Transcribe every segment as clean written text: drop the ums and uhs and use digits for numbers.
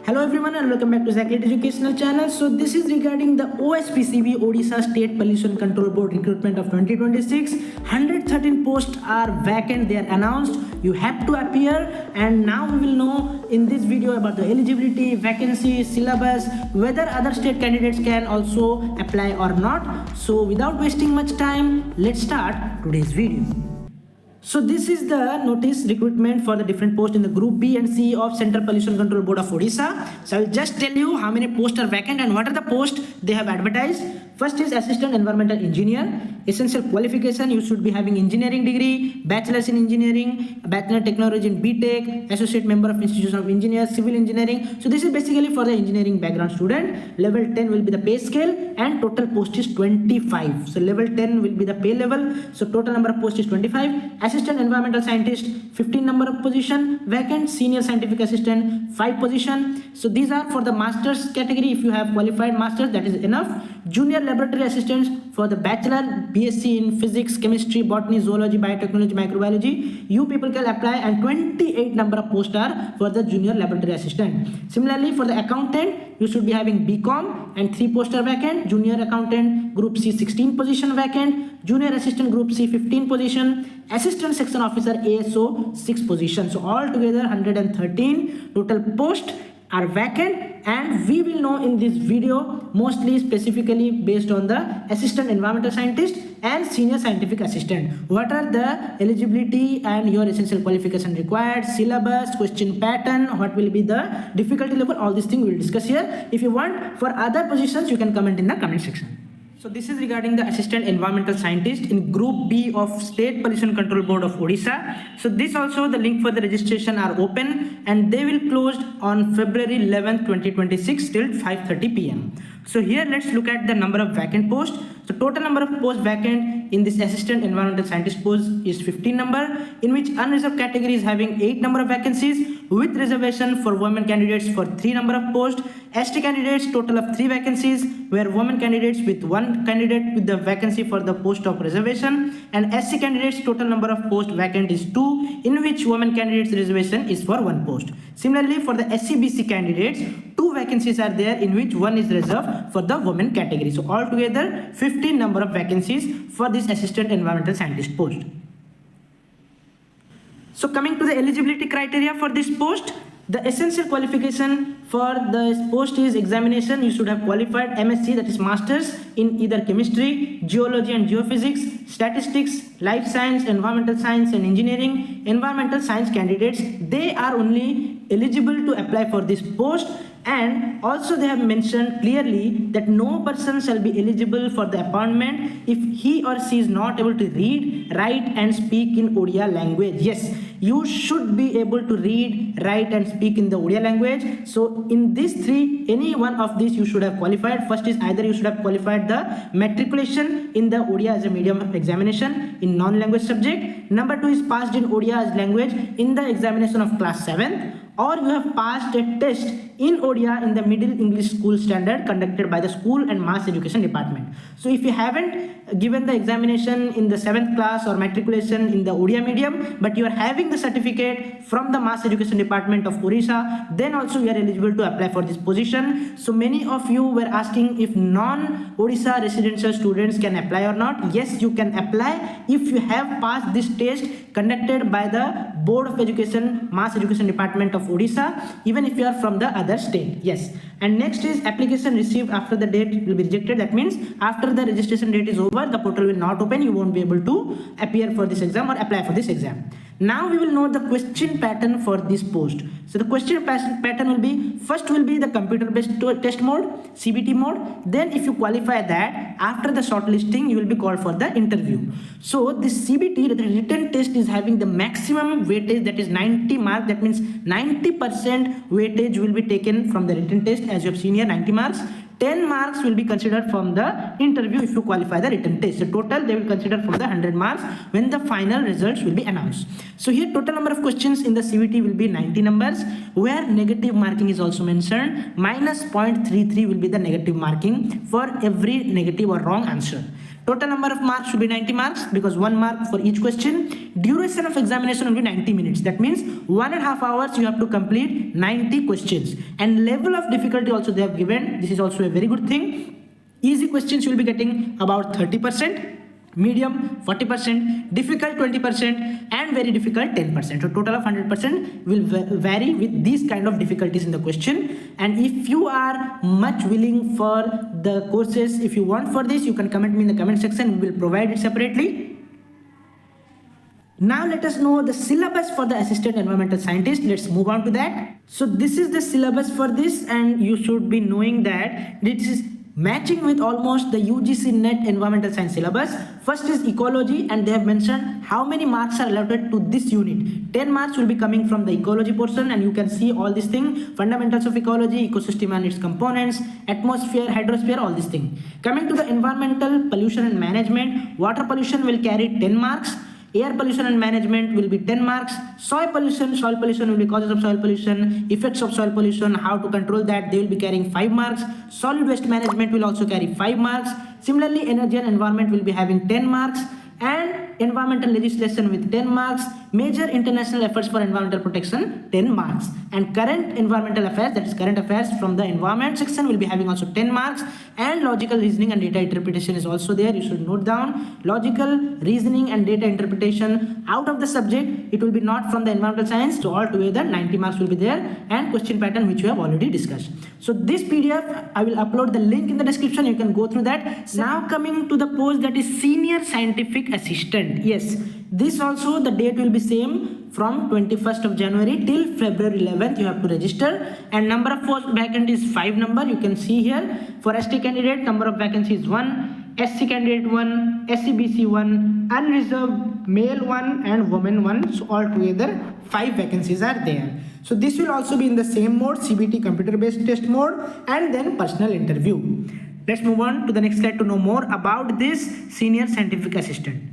Hello everyone and welcome back to ZakLiT educational channel. So this is regarding the OSPCB Odisha State Pollution Control Board recruitment of 2026. 113 posts are vacant. They are announced. You have to appear, and now we will know in this video about the eligibility, vacancy, syllabus, whether other state candidates can also apply or not. So without wasting much time, let's start today's video. So this is the notice recruitment for the different posts in the Group B and C of Central Pollution Control Board of Odisha. So I will just tell you how many posts are vacant and what are the posts they have advertised. First is Assistant Environmental Engineer. Essential qualification, you should be having engineering degree, bachelor's in engineering, bachelor technology in BTech, associate member of Institution of Engineers, civil engineering. So this is basically for the engineering background student. Level 10 will be the pay scale and total post is 25. So level 10 will be the pay level. So total number of posts is 25. Assistant Environmental Scientist, 15 number of position vacant. Senior Scientific Assistant, 5 position. So these are for the master's category. If you have qualified master's, that is enough. Junior Laboratory Assistants for the bachelor, BSc in Physics, Chemistry, Botany, Zoology, Biotechnology, Microbiology. You people can apply, and 28 number of posts are for the Junior Laboratory Assistant. Similarly, for the accountant, you should be having BCom and 3 posts are vacant. Junior Accountant Group C, 16 position vacant. Junior Assistant Group C, 15 position. Assistant Section Officer ASO, 6 positions. So altogether 113 total posts are vacant, and we will know in this video mostly specifically based on the Assistant Environmental Scientist and Senior Scientific Assistant. What are the eligibility and your essential qualification required, syllabus, question pattern, what will be the difficulty level, all these things we will discuss here. If you want for other positions, you can comment in the comment section. So this is regarding the Assistant Environmental Scientist in Group B of State Pollution Control Board of Odisha. So this also, the link for the registration are open and they will close on February 11th, 2026 till 5:30 p.m. So here let's look at the number of vacant posts. So total number of posts vacant in this Assistant Environmental Scientist post is 15 number, in which unreserved category is having 8 number of vacancies with reservation for women candidates for 3 number of posts. ST candidates total of 3 vacancies, where women candidates with 1 candidate with the vacancy for the post of reservation, and SC candidates total number of posts vacant is 2, in which women candidates reservation is for 1 post. Similarly, for the SCBC candidates, 2 vacancies are there, in which 1 is reserved for the women category. So altogether 15 number of vacancies for this Assistant Environmental Scientist post. So coming to the eligibility criteria for this post, the essential qualification for the post is examination. You should have qualified MSc, that is Masters in either Chemistry, Geology and Geophysics, Statistics, Life Science, Environmental Science and Engineering. Environmental Science candidates, they are only eligible to apply for this post, and also they have mentioned clearly that no person shall be eligible for the appointment if he or she is not able to read, write and speak in Odia language. Yes, you should be able to read, write and speak in the Odia language. So in these 3, any one of these you should have qualified. First is either you should have qualified the matriculation in the Odia as a medium of examination in non-language subject. Number 2 is passed in Odia as language in the examination of class 7. Or you have passed a test in Odia in the Middle English School Standard conducted by the School and Mass Education Department. So if you haven't given the examination in the 7th class or matriculation in the Odia medium, but you are having the certificate from the Mass Education Department of Odisha, then also you are eligible to apply for this position. So many of you were asking if non-Odisha residential students can apply or not. Yes, you can apply if you have passed this test conducted by the Board of Education, Mass Education Department of Odisha, even if you are from the other state. Yes. And next is application received after the date will be rejected. That means after the registration date is over, the portal will not open. You won't be able to appear for this exam or apply for this exam. Now we will know the question pattern for this post. So the question pattern will be, first will be the computer based test mode, CBT mode. Then if you qualify that, after the shortlisting you will be called for the interview. So this CBT, the written test, is having the maximum weightage, that is 90 marks. That means 90% weightage will be taken from the written test, as you have seen here, 90 marks. 10 marks will be considered from the interview if you qualify the written test. So total they will consider from the 100 marks when the final results will be announced. So here total number of questions in the CBT will be 90 numbers, where negative marking is also mentioned. -0.33 will be the negative marking for every negative or wrong answer. Total number of marks should be 90 marks because 1 mark for each question. Duration of examination will be 90 minutes. That means 1.5 hours you have to complete 90 questions. And level of difficulty also they have given. This is also a very good thing. Easy questions you will be getting about 30%. Medium 40%, difficult 20%, and very difficult 10%. So total of 100% will vary with these kind of difficulties in the question. And if you are much willing for the courses, if you want for this, you can comment me in the comment section. We will provide it separately. Now let us know the syllabus for the assistant environmental scientist. Let's move on to that. So this is the syllabus for this, and you should be knowing that this is matching with almost the UGC NET environmental science syllabus. First is ecology, and they have mentioned how many marks are allotted to this unit. 10 marks will be coming from the ecology portion, and you can see all these things: fundamentals of ecology, ecosystem and its components, atmosphere, hydrosphere, all these things. Coming to the environmental pollution and management, water pollution will carry 10 marks. Air pollution and management will be 10 marks. Soil pollution will be causes of soil pollution, effects of soil pollution, how to control that, they will be carrying 5 marks. Solid waste management will also carry 5 marks. Similarly, energy and environment will be having 10 marks. And environmental legislation with 10 marks. Major international efforts for environmental protection, 10 marks. And current environmental affairs, that is current affairs from the environment section, will be having also 10 marks. And logical reasoning and data interpretation is also there. You should note down logical reasoning and data interpretation out of the subject. It will be not from the environmental science. So altogether 90 marks will be there, and question pattern which we have already discussed. So this PDF, I will upload the link in the description. You can go through that. Now coming to the post that is senior scientific assistant. Yes, this also the date will be same from 21st of January till February 11th. You have to register, and number of post vacant is 5 number. You can see here. For ST candidate, number of vacancies 1, SC candidate 1, SCBC 1, unreserved male 1 and woman 1. So altogether 5 vacancies are there. So this will also be in the same mode, CBT computer based test mode, and then personal interview. Let's move on to the next slide to know more about this senior scientific assistant.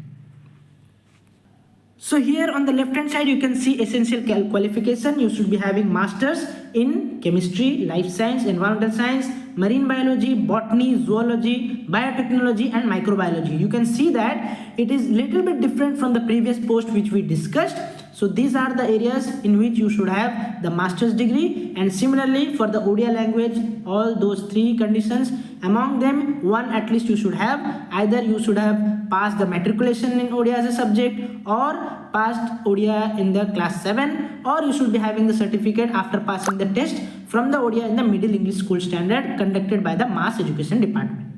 So here on the left hand side you can see essential qualification. You should be having masters in chemistry, life science, environmental science, marine biology, botany, zoology, biotechnology and microbiology. You can see that it is little bit different from the previous post which we discussed. So these are the areas in which you should have the master's degree, and similarly for the Odia language, all those 3 conditions, among them one at least you should have. Either you should have passed the matriculation in Odia as a subject, or passed Odia in the class 7, or you should be having the certificate after passing the test from the Odia in the Middle English School Standard conducted by the Mass Education Department.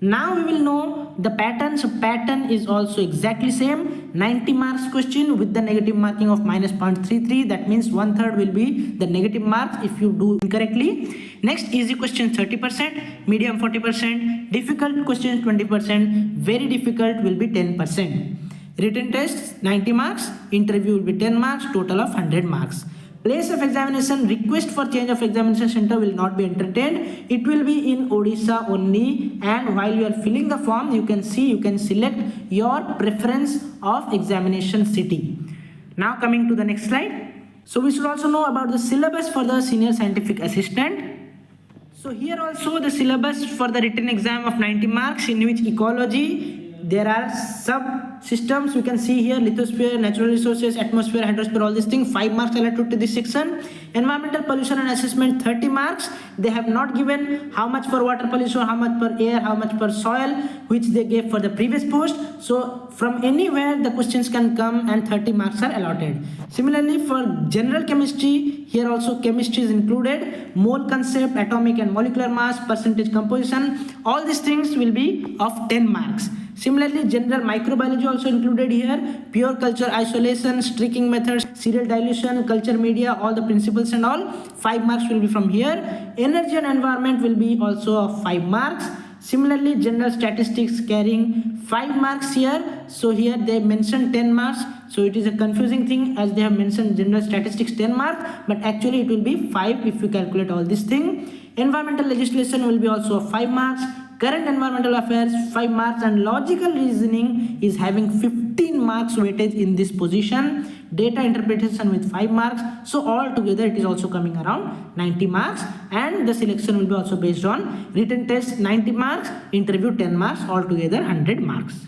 Now we will know the pattern. So pattern is also exactly same, 90 marks question with the negative marking of minus 0.33. That means 1/3 will be the negative marks if you do incorrectly. Next, easy question 30%, medium 40%, difficult questions 20%, very difficult will be 10%. Written test 90 marks, interview will be 10 marks, total of 100 marks. Place of examination, request for change of examination center will not be entertained. It will be in Odisha only, and while you are filling the form, you can see, you can select your preference of examination city. Now coming to the next slide. So we should also know about the syllabus for the senior scientific assistant. So here also the syllabus for the written exam of 90 marks, in which ecology, there are subsystems. We can see here lithosphere, natural resources, atmosphere, hydrosphere, all these things. 5 marks allotted to this section. Environmental pollution and assessment 30 marks. They have not given how much for water pollution, how much per air, how much per soil, which they gave for the previous post. So from anywhere the questions can come, and 30 marks are allotted. Similarly for general chemistry, here also chemistry is included. Mole concept, atomic and molecular mass, percentage composition, all these things will be of 10 marks. Similarly, general microbiology also included here. Pure culture isolation, streaking methods, serial dilution, culture media, all the principles and all. 5 marks will be from here. Energy and environment will be also of 5 marks. Similarly, general statistics carrying 5 marks here. So here they mentioned 10 marks. So it is a confusing thing, as they have mentioned general statistics 10 marks, but actually it will be 5 if you calculate all this thing. Environmental legislation will be also of 5 marks. Current environmental affairs 5 marks, and logical reasoning is having 15 marks weightage in this position. data interpretation with 5 marks. So all together it is also coming around 90 marks, and the selection will be also based on written test 90 marks, interview 10 marks, all together 100 marks.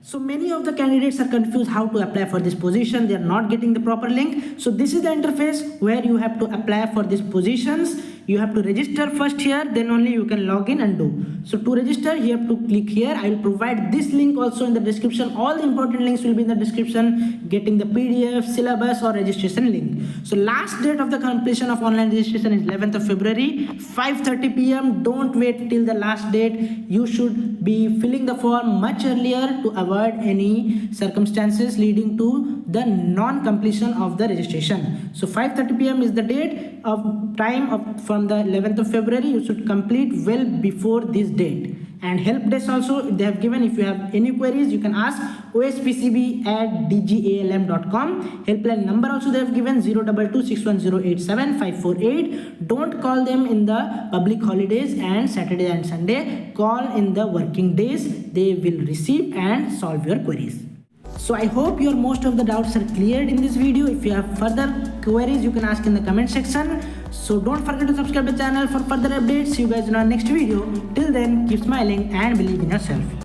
So many of the candidates are confused how to apply for this position. They are not getting the proper link. So this is the interface where you have to apply for these positions. You have to register first here, then only you can log in and do. So to register, you have to click here. I will provide this link also in the description. All the important links will be in the description, getting the PDF, syllabus or registration link. So last date of the completion of online registration is 11th of February, 5:30 p.m. Don't wait till the last date. You should be filling the form much earlier to avoid any circumstances leading to the non-completion of the registration. So 5:30 p.m. is the date of time from the 11th of February. You should complete well before this date. And help desk also they have given. If you have any queries, you can ask ospcb@dgalm.com. helpline number also they have given 02261087548. Don't call them in the public holidays and Saturday and Sunday. Call in the working days. They will receive and solve your queries. So I hope your most of the doubts are cleared in this video. If you have further queries, you can ask in the comment section. So don't forget to subscribe the channel for further updates. See you guys in our next video. Till then, keep smiling and believe in yourself.